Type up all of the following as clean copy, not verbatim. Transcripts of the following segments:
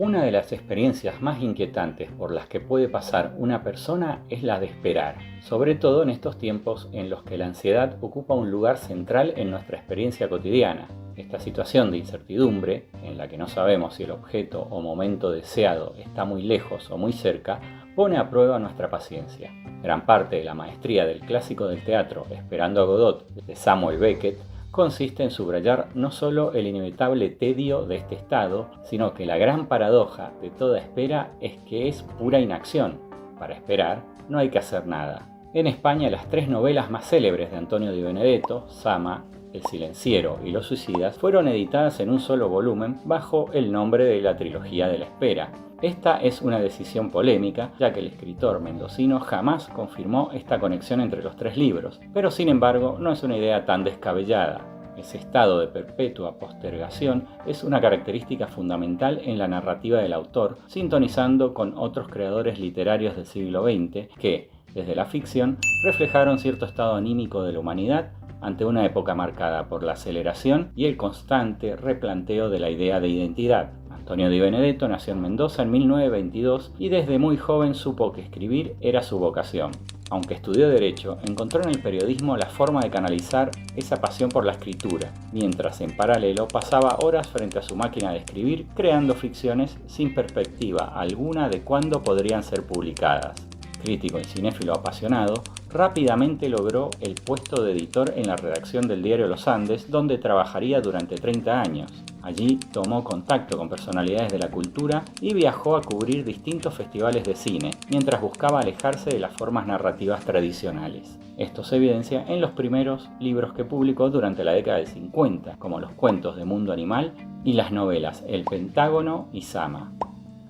Una de las experiencias más inquietantes por las que puede pasar una persona es la de esperar, sobre todo en estos tiempos en los que la ansiedad ocupa un lugar central en nuestra experiencia cotidiana. Esta situación de incertidumbre, en la que no sabemos si el objeto o momento deseado está muy lejos o muy cerca, pone a prueba nuestra paciencia. Gran parte de la maestría del clásico del teatro Esperando a Godot de Samuel Beckett consiste en subrayar no solo el inevitable tedio de este estado, sino que la gran paradoja de toda espera es que es pura inacción. Para esperar, no hay que hacer nada. En España, las tres novelas más célebres de Antonio Di Benedetto, Zama, El Silenciero y Los Suicidas, fueron editadas en un solo volumen bajo el nombre de la trilogía de la espera. Esta es una decisión polémica, ya que el escritor mendocino jamás confirmó esta conexión entre los tres libros, pero sin embargo no es una idea tan descabellada. Ese estado de perpetua postergación es una característica fundamental en la narrativa del autor, sintonizando con otros creadores literarios del siglo XX que, desde la ficción, reflejaron cierto estado anímico de la humanidad ante una época marcada por la aceleración y el constante replanteo de la idea de identidad. Antonio Di Benedetto nació en Mendoza en 1922 y desde muy joven supo que escribir era su vocación. Aunque estudió Derecho, encontró en el periodismo la forma de canalizar esa pasión por la escritura, mientras en paralelo pasaba horas frente a su máquina de escribir creando ficciones sin perspectiva alguna de cuándo podrían ser publicadas. Crítico y cinéfilo apasionado, rápidamente logró el puesto de editor en la redacción del diario Los Andes, donde trabajaría durante 30 años. Allí tomó contacto con personalidades de la cultura y viajó a cubrir distintos festivales de cine, mientras buscaba alejarse de las formas narrativas tradicionales. Esto se evidencia en los primeros libros que publicó durante la década del 50, como los cuentos de Mundo Animal y las novelas El Pentágono y Zama.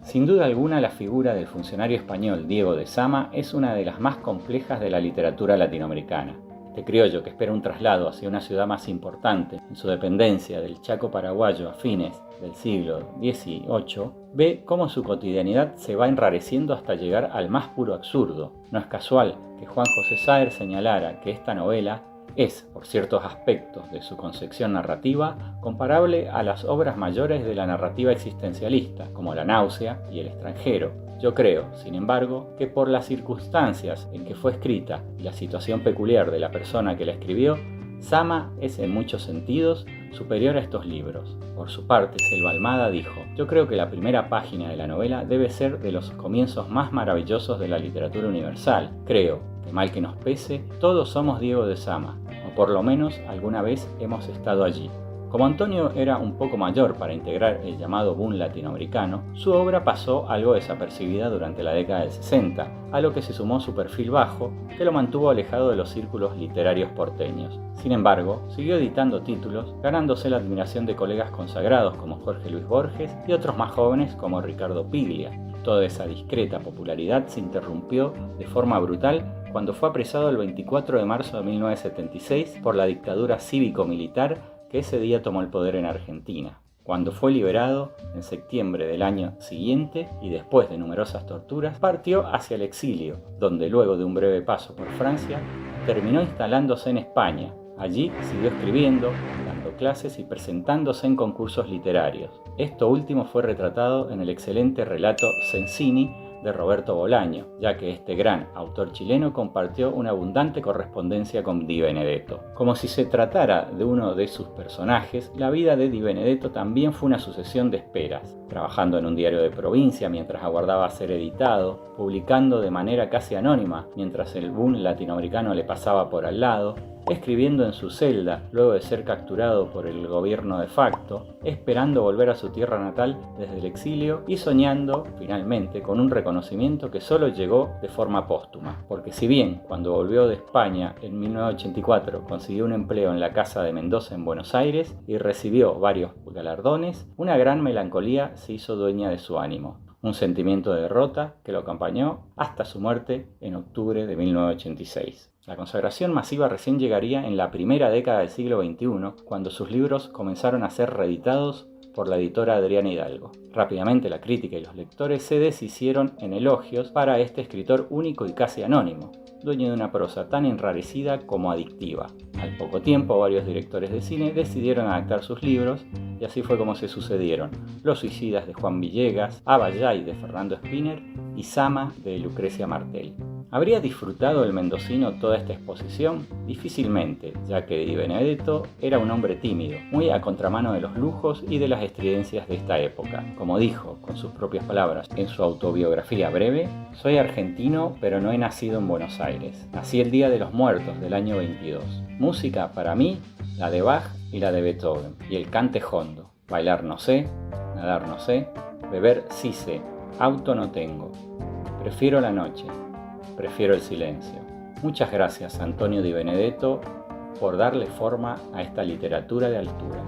Sin duda alguna, la figura del funcionario español Diego de Zama es una de las más complejas de la literatura latinoamericana. Este criollo que espera un traslado hacia una ciudad más importante en su dependencia del Chaco paraguayo a fines del siglo XVIII, ve cómo su cotidianidad se va enrareciendo hasta llegar al más puro absurdo. No es casual que Juan José Saer señalara que esta novela es, por ciertos aspectos de su concepción narrativa, comparable a las obras mayores de la narrativa existencialista, como La náusea y El extranjero. Yo creo, sin embargo, que por las circunstancias en que fue escrita y la situación peculiar de la persona que la escribió, Zama es en muchos sentidos superior a estos libros. Por su parte, Selva Almada dijo: "Yo creo que la primera página de la novela debe ser de los comienzos más maravillosos de la literatura universal. Creo que, mal que nos pese, todos somos Diego de Zama, o por lo menos alguna vez hemos estado allí". Como Antonio era un poco mayor para integrar el llamado boom latinoamericano, su obra pasó algo desapercibida durante la década del 60, a lo que se sumó su perfil bajo, que lo mantuvo alejado de los círculos literarios porteños. Sin embargo, siguió editando títulos, ganándose la admiración de colegas consagrados como Jorge Luis Borges y otros más jóvenes como Ricardo Piglia. Toda esa discreta popularidad se interrumpió de forma brutal cuando fue apresado el 24 de marzo de 1976 por la dictadura cívico-militar que ese día tomó el poder en Argentina. Cuando fue liberado, en septiembre del año siguiente, y después de numerosas torturas, partió hacia el exilio, donde luego de un breve paso por Francia, terminó instalándose en España. Allí siguió escribiendo, dando clases y presentándose en concursos literarios. Esto último fue retratado en el excelente relato Sensini de Roberto Bolaño, ya que este gran autor chileno compartió una abundante correspondencia con Di Benedetto. Como si se tratara de uno de sus personajes, la vida de Di Benedetto también fue una sucesión de esperas, trabajando en un diario de provincia mientras aguardaba ser editado, publicando de manera casi anónima mientras el boom latinoamericano le pasaba por al lado, escribiendo en su celda luego de ser capturado por el gobierno de facto, esperando volver a su tierra natal desde el exilio y soñando, finalmente, con un reconocimiento que solo llegó de forma póstuma. Porque si bien, cuando volvió de España en 1984, consiguió un empleo en la Casa de Mendoza en Buenos Aires y recibió varios galardones, una gran melancolía se hizo dueña de su ánimo. Un sentimiento de derrota que lo acompañó hasta su muerte en octubre de 1986. La consagración masiva recién llegaría en la primera década del siglo XXI, cuando sus libros comenzaron a ser reeditados por la editora Adriana Hidalgo. Rápidamente la crítica y los lectores se deshicieron en elogios para este escritor único y casi anónimo, dueño de una prosa tan enrarecida como adictiva. Al poco tiempo, varios directores de cine decidieron adaptar sus libros y así fue como se sucedieron Los suicidas de Juan Villegas, Abayay de Fernando Spinner y Sama de Lucrecia Martel. ¿Habría disfrutado el mendocino toda esta exposición? Difícilmente, ya que Di Benedetto era un hombre tímido, muy a contramano de los lujos y de las estridencias de esta época. Como dijo, con sus propias palabras, en su autobiografía breve: soy argentino, pero no he nacido en Buenos Aires. Nací el Día de los Muertos del año 22. Música para mí, la de Bach y la de Beethoven, y el cante jondo. Bailar no sé, nadar no sé, beber sí sé, auto no tengo. Prefiero la noche. Prefiero el silencio. Muchas gracias, Antonio Di Benedetto, por darle forma a esta literatura de altura.